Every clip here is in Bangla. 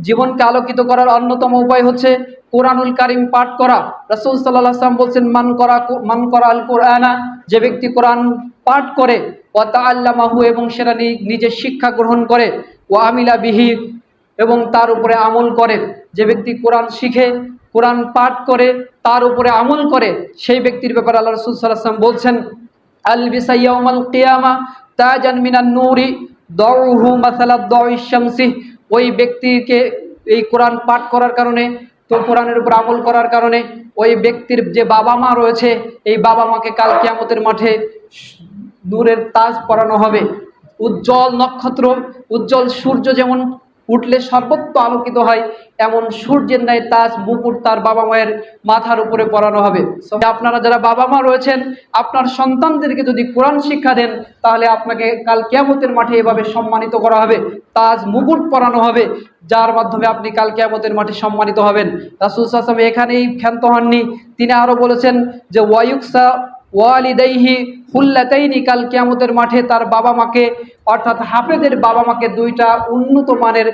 জীবনকে আলোকিত করার অন্যতম উপায় হচ্ছে কোরআনুল কারীম পাঠ করা। রাসূল সাল্লাল্লাহু আলাইহি ওয়াসাল্লাম বলেছেন, মান করা আল কোরআনা, যে ব্যক্তি কোরআন পাঠ করে, ওয়া তাআল্লামাহু, এবং সেটা নিজে শিক্ষা গ্রহণ করে, ওয়া আমিলা বিহি, এবং তার উপরে আমল করে। যে ব্যক্তি কোরআন শিখে, কোরআন পাঠ করে, তার উপরে আমল করে, সেই ব্যক্তির ব্যাপারে আল্লাহ রাসূল সাল্লাল্লাহু আলাইহি ওয়াসাল্লাম বলছেন, আলবিসা ইয়াউমাল কিয়ামা তাজান মিনান নূরি দাউহু মাসালাদ দাউইশ শামসি। ওই ব্যক্তিকে এই কোরআন পাঠ করার কারণে, তো কোরআনের উপর আমল করার কারণে ওই ব্যক্তির যে বাবা মা রয়েছে, এই বাবা মাকে কাল কিয়ামতের মাঠে নূরের তাজ পরানো হবে। উজ্জ্বল নক্ষত্র, উজ্জ্বল সূর্য যেমন উঠলে সর্বত্র আলোকিত হয়, এমন সূর্যের ন্যায় তাজ মুকুট তার বাবা মায়ের মাথার উপরে পরানো হবে। আপনারা যারা বাবা মা রয়েছেন, আপনার সন্তানদেরকে যদি কোরআন শিক্ষা দেন, তাহলে আপনাকে কাল কিয়ামতের মাঠে এভাবে সম্মানিত করা হবে, তাজ মুকুট পরানো হবে, যার মাধ্যমে আপনি কাল কিয়ামতের মাঠে সম্মানিত হবেন। রাসূল সাল্লাল্লাহু আলাইহি ওয়াসাল্লাম এখানেই ক্ষান্ত হননি, তিনি আরো বলেছেন যে ওয়ায়ুকসা ওয়ালিদাইহি হুল্লাতাইনি, কাল কিয়ামতের মাঠে তার বাবা মাকে, অর্থাৎ হাফেজের বাবা মাকে দুইটা উন্নত মানের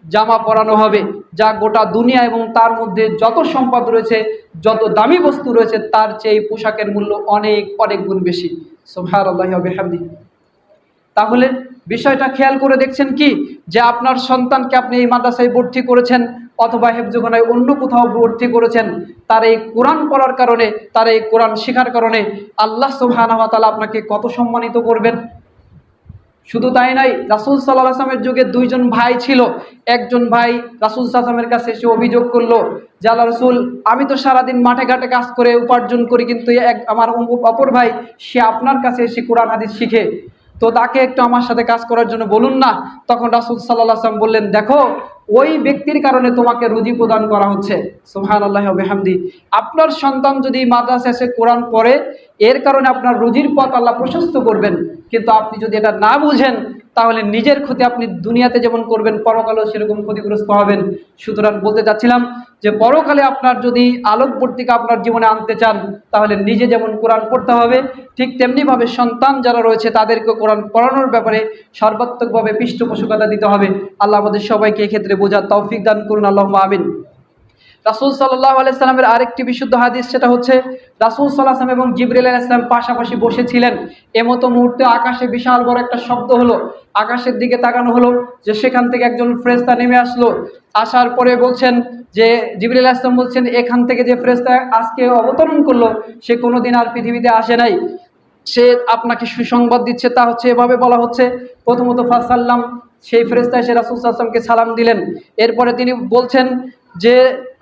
জামা পরানো হবে, যা গোটা দুনিয়া এবং তার মধ্যে যত সম্পদ রয়েছে, যত দামি বস্তু রয়েছে, তার চেয়ে এই পোশাকের মূল্য অনেক অনেক গুণ বেশি। সুবহানাল্লাহি ওয়া বিহামদিহি। তাহলে বিষয়টা খেয়াল করে দেখছেন কি, যে আপনার সন্তানকে আপনি এই মাদ্রাসায় ভর্তি করেছেন অথবা হেফজখানায় অন্য কোথাও ভর্তি করেছেন, তার এই কোরআন পড়ার কারণে, তার এই কোরআন শেখার কারণে আল্লাহ সুবহানাহু ওয়া তাআলা আপনাকে কত সম্মানিত করবেন। শুধু তাই নয়, রাসূল সাল্লাল্লাহু আলাইহি ওয়াসাল্লামের যুগে দুইজন ভাই ছিল। একজন ভাই রাসূল সাল্লাল্লাহু আলাইহি ওয়াসাল্লামের কাছে এসে অভিযোগ করলো যে, আল্লাহ রাসূল, আমি তো সারাদিন মাঠে ঘাটে কাজ করে উপার্জন করি, কিন্তু আমার অপর ভাই, সে আপনার কাছে এসে কোরআন হাদিস শিখে, তো তাকে একটু আমার সাথে কাজ করার জন্য বলুন না। তখন রাসূল সাল্লাল্লাহু আলাইহি ওয়াসাল্লাম বললেন, দেখো, ওই ব্যক্তির কারণে তোমাকে রুজি প্রদান করা হচ্ছে। সুবহানাল্লাহি ওয়া বিহামদিহি। আপনার সন্তান যদি মাদ্রাসায় এসে কোরআন পড়ে, এর কারণে আপনার রুজির পথ আল্লাহ প্রশস্ত করবেন। কিন্তু আপনি যদি এটা না বুঝেন, তাহলে নিজের ক্ষতি আপনি দুনিয়াতে যেমন করবেন, পরকালেও সেরকম ক্ষতিগ্রস্ত হবেন। সুতরাং বলতে চাচ্ছিলাম যে পরকালে আপনার যদি আলোকবর্তিকা আপনার জীবনে আনতে চান, তাহলে নিজে যেমন কোরআন পড়তে হবে, ঠিক তেমনিভাবে সন্তান যারা রয়েছে তাদেরকে কোরআন পড়ানোর ব্যাপারে সর্বাত্মকভাবে পৃষ্ঠপোষকতা দিতে হবে। আল্লাহ আমাদের সবাইকে এক্ষেত্রে বোঝার তৌফিক দান করুন, আল্লাহুম্মা আমিন। রাসূল সাল্লাল্লাহু আলাইহি সাল্লামের আরেকটি বিশুদ্ধ হাদিস, সেটা হচ্ছে রাসূল সাল্লাল্লাহু আলাইহি সাল্লাম এবং জিবরিল আলাইহিস সালাম পাশাপাশি বসেছিলেন। এমতো মুহূর্তে আকাশে বিশাল বড় একটা শব্দ হলো, আকাশের দিকে তাকানো হলো, যে সেখান থেকে একজন ফেরেশতা নেমে আসলো। আসার পরে বলছেন যে, জিবরিল আলাইহিস সালাম বলছেন, এখান থেকে যে ফেরেশতা আজকে অবতরণ করলো, সে কোনোদিন আর পৃথিবীতে আসে নাই। সে আপনাকে সুসংবাদ দিচ্ছে। তা হচ্ছে, এভাবে বলা হচ্ছে, প্রথমত ফাসাল্লাম, সেই ফেরেশতা এসে রাসূল সাল্লাল্লাহু আলাইহি ওয়াসাল্লামকে সালাম দিলেন। এরপরে তিনি বলছেন যে,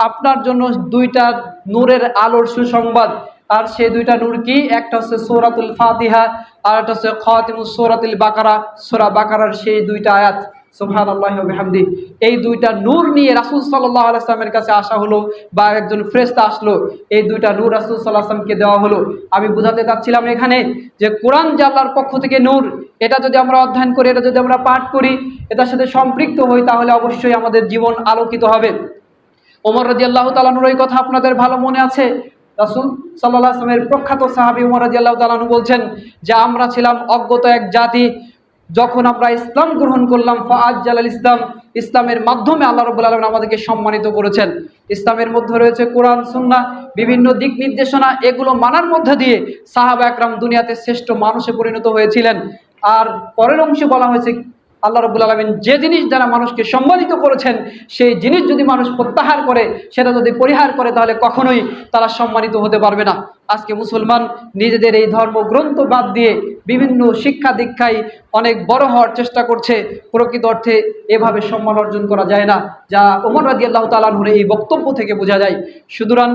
আপনার জন্য দুইটা নূরের আলোর সুসংবাদ। আর সেই দুইটা নূর কি? একটা হচ্ছে সূরাতুল ফাতিহা, আর একটা হচ্ছে খাতিমুস সূরাতুল বাকারা, সূরা বাকারার সেই দুইটা আয়াত। সুবহানাল্লাহি ওয়া বিহামদিহি। এই দুইটা নূর নিয়ে রাসূল সাল্লাল্লাহু আলাইহি ওয়াসাল্লামের কাছে আসা হলো, বা একজন ফেরেশতা আসলো, এই দুইটা নূর রাসূল সাল্লাল্লাহু আলাইহি ওয়াসাল্লামকে দেওয়া হলো। আমি বুঝাতে চাচ্ছিলাম এখানে যে কোরআন যে আল্লাহর পক্ষ থেকে নূর, এটা যদি আমরা অধ্যয়ন করি, এটা যদি আমরা পাঠ করি, এটার সাথে সম্পৃক্ত হই, তাহলে অবশ্যই আমাদের জীবন আলোকিত হবে। ওমর রাদিয়াল্লাহু তাআলা আনহুর এই কথা আপনাদের ভালো মনে আছে। রাসূল সাল্লাল্লাহু আলাইহি ওয়াসাল্লামের প্রখ্যাত সাহাবী ওমর রাদিয়াল্লাহু তাআলা আনহু বলছেন যে, আমরা ছিলাম অজ্ঞত এক জাতি, যখন আমরা ইসলাম গ্রহণ করলাম, ফাআজ্জালাল ইসলাম, ইসলামের মাধ্যমে আল্লাহ রাব্বুল আলামিন আমাদেরকে সম্মানিত করেছেন। ইসলামের মধ্যে রয়েছে কোরআন, সুন্নাহ, বিভিন্ন দিক নির্দেশনা। এগুলো মানার মধ্যে দিয়ে সাহাবা একরাম দুনিয়াতে শ্রেষ্ঠ মানুষে পরিণত হয়েছিলেন। আর পরের অংশে বলা হয়েছে, আল্লাহ রাব্বুল আলামিন যে জিনিস দ্বারা মানুষকে সম্মানিত করেছেন, সেই জিনিস যদি মানুষ প্রত্যাহার করে, সেটা যদি পরিহার করে, তাহলে কখনোই তারা সম্মানিত হতে পারবে না। আজকে মুসলমান নিজেদের এই ধর্মগ্রন্থ বাদ দিয়ে বিভিন্ন শিক্ষা দীক্ষায় অনেক বড় হওয়ার চেষ্টা করছে। প্রকৃত অর্থে এভাবে সম্মান অর্জন করা যায় না, যা ওমর রাদিয়াল্লাহু তাআলা আনহুর এই বক্তব্য থেকে বোঝা যায়। সুতরাং